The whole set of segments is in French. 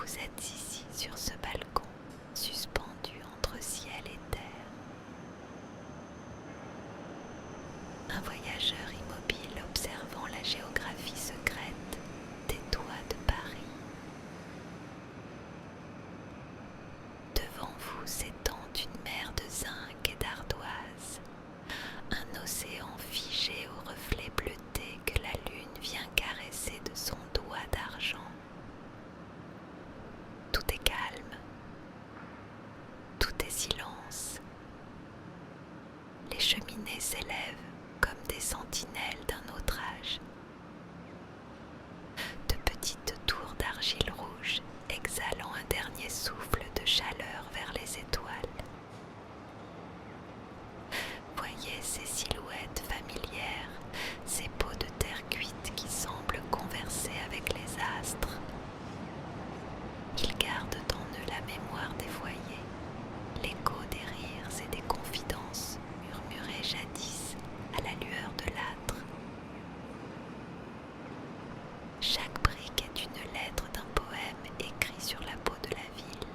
Vous êtes ici sur ce balcon, suspendu entre ciel et terre. Un voyageur immobile observant la géographie secrète des toits de Paris. Devant vous s'étend une mer de zinc et d'ardoise, un océan figé au reflet bleuté que la lune vient caresser de son doigt d'argent. Tout est calme, tout est silence. Les cheminées s'élèvent comme des sentinelles d'un autre âge. De petites tours d'argile rouge exhalant un dernier souffle de chaleur vers les étoiles. Voyez ces silhouettes familières, ces pots de terre cuite qui semblent converser avec les astres. Ils gardent en eux la mémoire des foyers, l'écho des rires et des confidences murmurées jadis à la lueur de l'âtre. Chaque brique est une lettre d'un poème écrit sur la peau de la ville,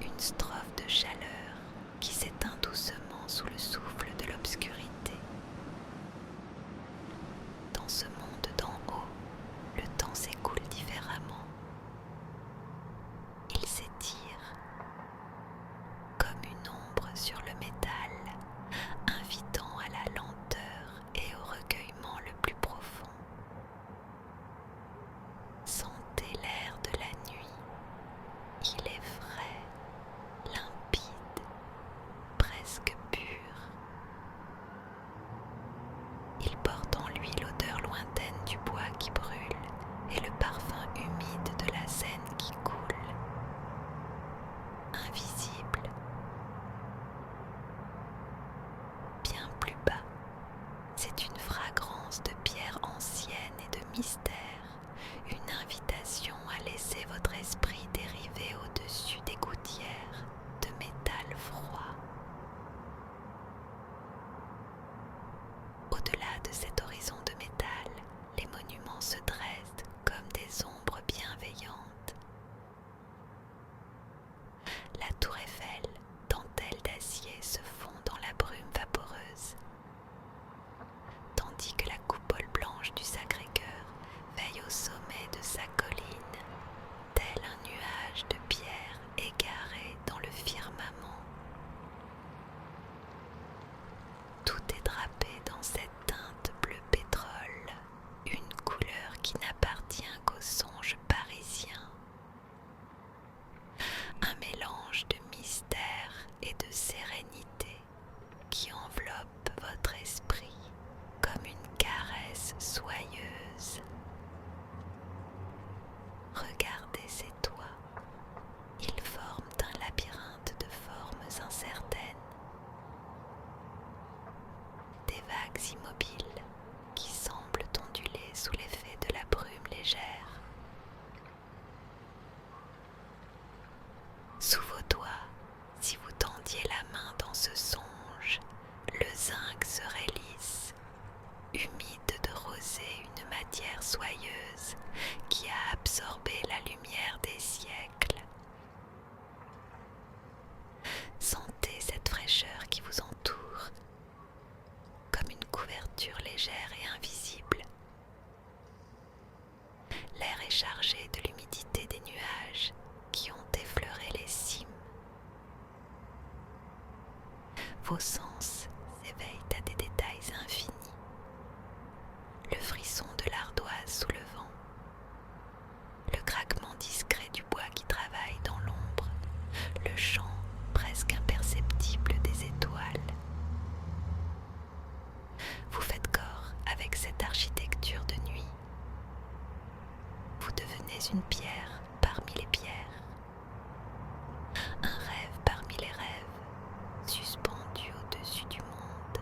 une strophe de chaleur qui s'éteint doucement sous le souffle de l'obscurité. Dans ce monde d'en haut, le temps s'écoule différemment. Il s'étire comme une ombre sur le métal, invitant à la lenteur et au recueillement le plus profond. Sentez l'air de la nuit, il est frais, limpide, presque pur. Il porte en lui l'odeur lointaine du bois qui brûle et le parfum humide de la Seine qui coule. Invisible. Bien plus bas, c'est une fragrance de pierre ancienne et de mystère, une invitation à laisser votre esprit dériver au-dessus des gouttières de métal froid. Au-delà de cet horizon de métal, les monuments se dressent comme des ombres bienveillantes. La tour Eiffel, dentelle d'acier, se fond dans la brume vaporeuse, tandis que la coupole blanche du Sacré-Cœur veille au sommet de sa colline, tel un nuage de pierre égaré dans le firmament. Tout est drapé dans cette teinte bleu pétrole, une couleur qui n'appartient qu'au songe parisien. Un mélange de mystère et de sérénité qui enveloppe votre esprit comme une caresse soyeuse. Regardez ces toits, ils forment un labyrinthe de formes incertaines. Des vagues immobiles qui semblent onduler sous l'effet de la brume légère. Sous vos doigts, si vous tendiez la main dans ce songe, le zinc serait lisse, humide de rosée, une matière soyeuse qui a absorbé la lumière des siècles. Sentez cette fraîcheur qui vous entoure, comme une couverture légère et invisible. L'air est chargé de l'humidité des nuages qui ont effleuré les cimes. Vos sens s'éveillent à des détails infinis. Le frisson de l'ardoise sous le vent, le craquement discret du bois qui travaille dans l'ombre, le chant presque imperceptible des étoiles. Vous faites corps avec cette architecture de nuit. Vous devenez une pierre parmi les pierres, un rêve parmi les rêves, suspendu au-dessus du monde.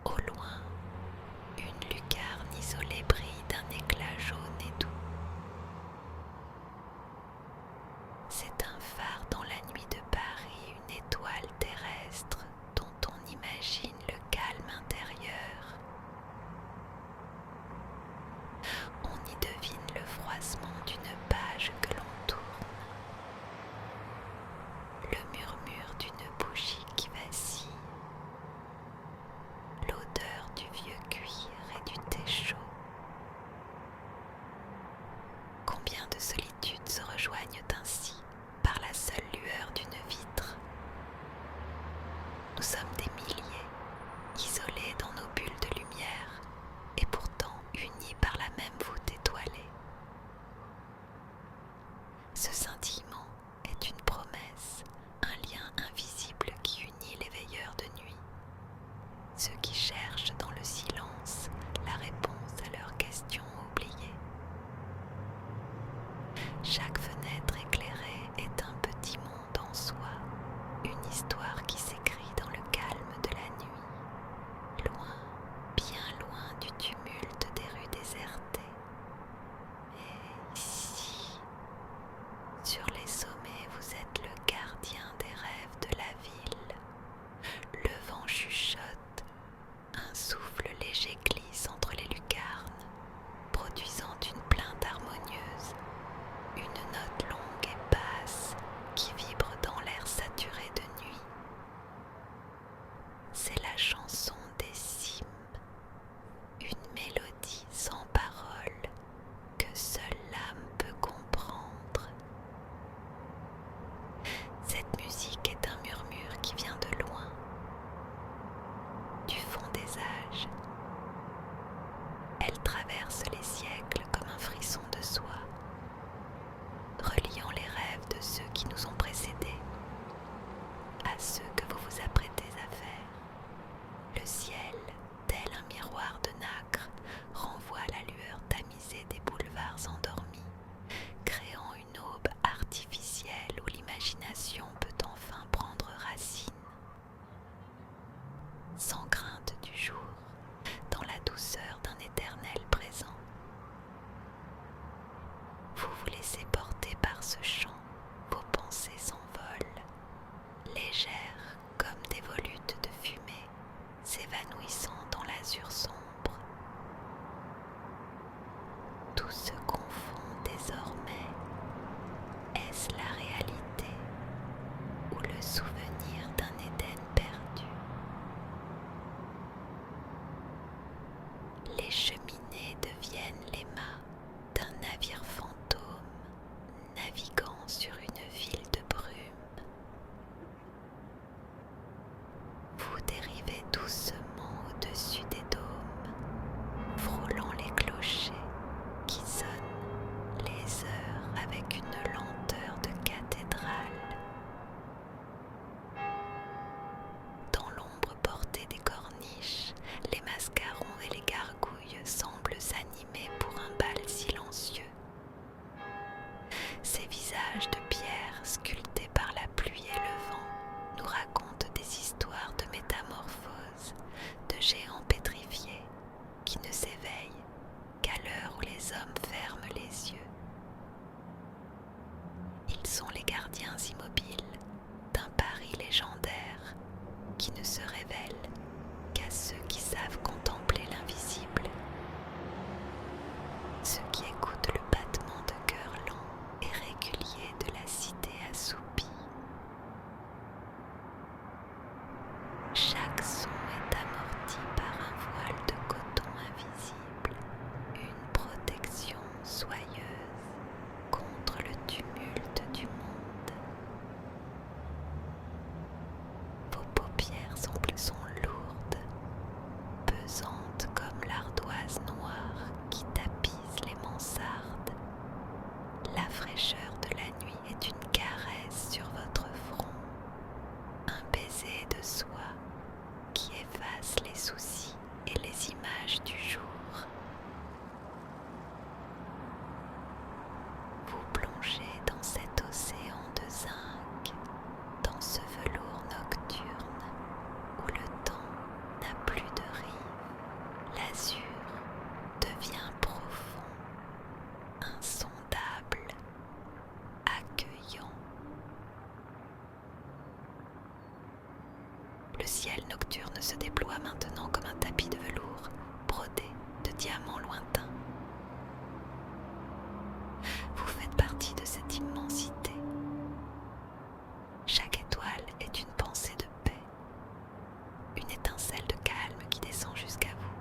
Au loin, une lucarne isolée brille d'un éclat jaune et doux. C'est un phare dans la nuit de Paris, une étoile terrestre dont on imagine le calme intérieur. On y gardiens de solitude se rejoignent ainsi par la seule lueur d'une vitre. Nous sommes des milliers, isolés dans nos bulles de lumière et pourtant unis par la même voûte étoilée. Ce scintillement est une promesse, un lien invisible qui unit les veilleurs de nuit, ceux qui cherchent dans le silence la réponse à leurs questions oubliées. Chaque fenêtre éclairée est un petit monde en soi, une histoire qui s'écrit dans le calme de la nuit, loin, bien loin du tumulte des rues désertées. Et ici, sur les sommets, vous êtes le gardien des rêves de la ville. Le vent chuchote, un souffle léger glisse entre les lucarnes, produisant une plainte harmonieuse, une note longue et basse qui vibre dans l'air saturé de nuit. C'est la chanson des cimes, une mélodie sans parole que seule l'âme peut comprendre. Cette musique est un murmure qui vient de loin, du fond des âges. Elle traverse les siècles comme un frisson de soie, reliant les rêves de ceux qui nous ont précédés à ceux que vous vous apprêtez à faire. Le ciel, tel un miroir de nacre, renvoie la lueur tamisée des boulevards endormis, créant une aube artificielle où l'imagination peut enfin prendre racine. Sans crainte du jour, dans la douceur d'un éternel présent. Vous vous laissez porter par ce chant, vos pensées s'envolent, légères comme des volutes de fumée, s'évanouissant dans l'azur sombre. Tout se confond désormais. Est-ce la réalité ou le souvenir d'un Éden perdu? Les cheminées deviennent les mâts d'un navire fantôme naviguant sur une ville de brume. Vous dérivez doucement au-dessus des dômes, frôlant les clochers qui sonnent les heures avec une lenteur de cathédrale. Dans l'ombre portée des corniches, les mascarons et les gargouilles semblent s'animer pour un bal silencieux. Ces visages de pierre sculptés par la pluie et le vent nous racontent des histoires de métamorphose, de géants pétrifiés qui ne s'éveillent qu'à l'heure où les hommes ferment les yeux. Ils sont les gardiens immobiles d'un Paris légendaire qui ne se révèle qu'à ceux qui savent contempler l'invisible, ceux qui écoutent le battement de cœur lent et régulier de la cité assoupie. Chaque son est amorti par un voile de coton invisible, une protection soyeuse contre le tumulte du monde. Vos paupières sont lourdes, pesantes comme l'ardoise noire qui tapisse les mansardes. La fraîcheur de la nuit est une caresse sur votre front, un baiser de soie qui efface les soucis et les images du jour. Vous plongez dans cet océan de zinc, dans ce velours nocturne où le temps n'a plus de rive. L'azur devient profond, insondable, accueillant. Le ciel nocturne se déploie maintenant comme un tapis de velours brodé de diamants lointains. Vous faites partie de cette immensité. Chaque étoile est une pensée de paix, une étincelle de calme qui descend jusqu'à vous,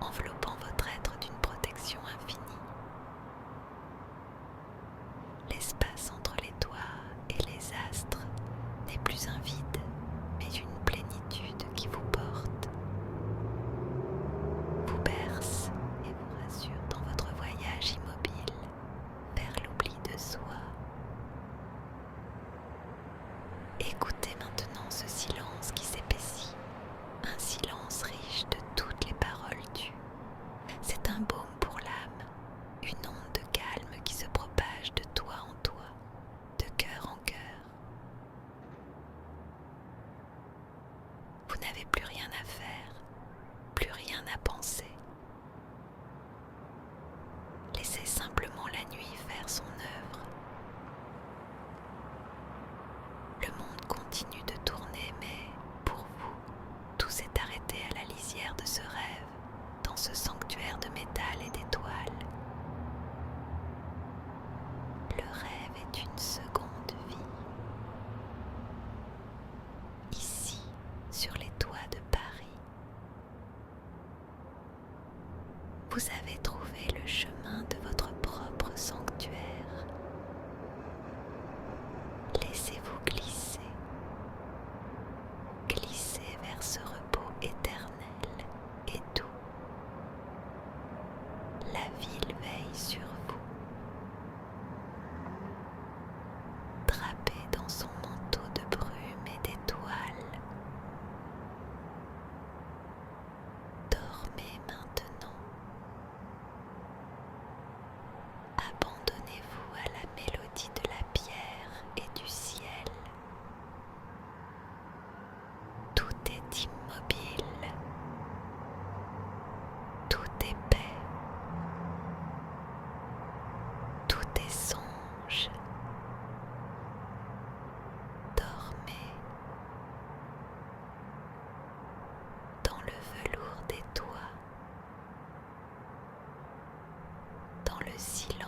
enveloppant votre être d'une protection infinie. Écoutez maintenant ce silence qui s'épaissit, un silence riche de toutes les paroles dues. C'est un baume pour l'âme, une onde de calme qui se propage de toi en toi, de cœur en cœur. Vous n'avez plus rien à faire, plus rien à penser. Laissez simplement la nuit faire son œuvre. Le monde continue de tourner, mais pour vous, tout s'est arrêté à la lisière de ce rêve, dans ce sanctuaire de métal et d'étoiles. Le rêve est une seconde vie. Ici, sur les toits de Paris, vous avez trouvé le chemin de votre propre sanctuaire. Laissez-vous glisser, glisser vers ce repos éternel et doux. La ville veille sur vous, drapé dans son manteau de brume et d'étoiles. Dormez maintenant. Abandonnez-vous à la mélodie de la pierre et du ciel. Tout est immobile, tout est paix, tout est songe. Dormez dans le velours des toits, dans le silence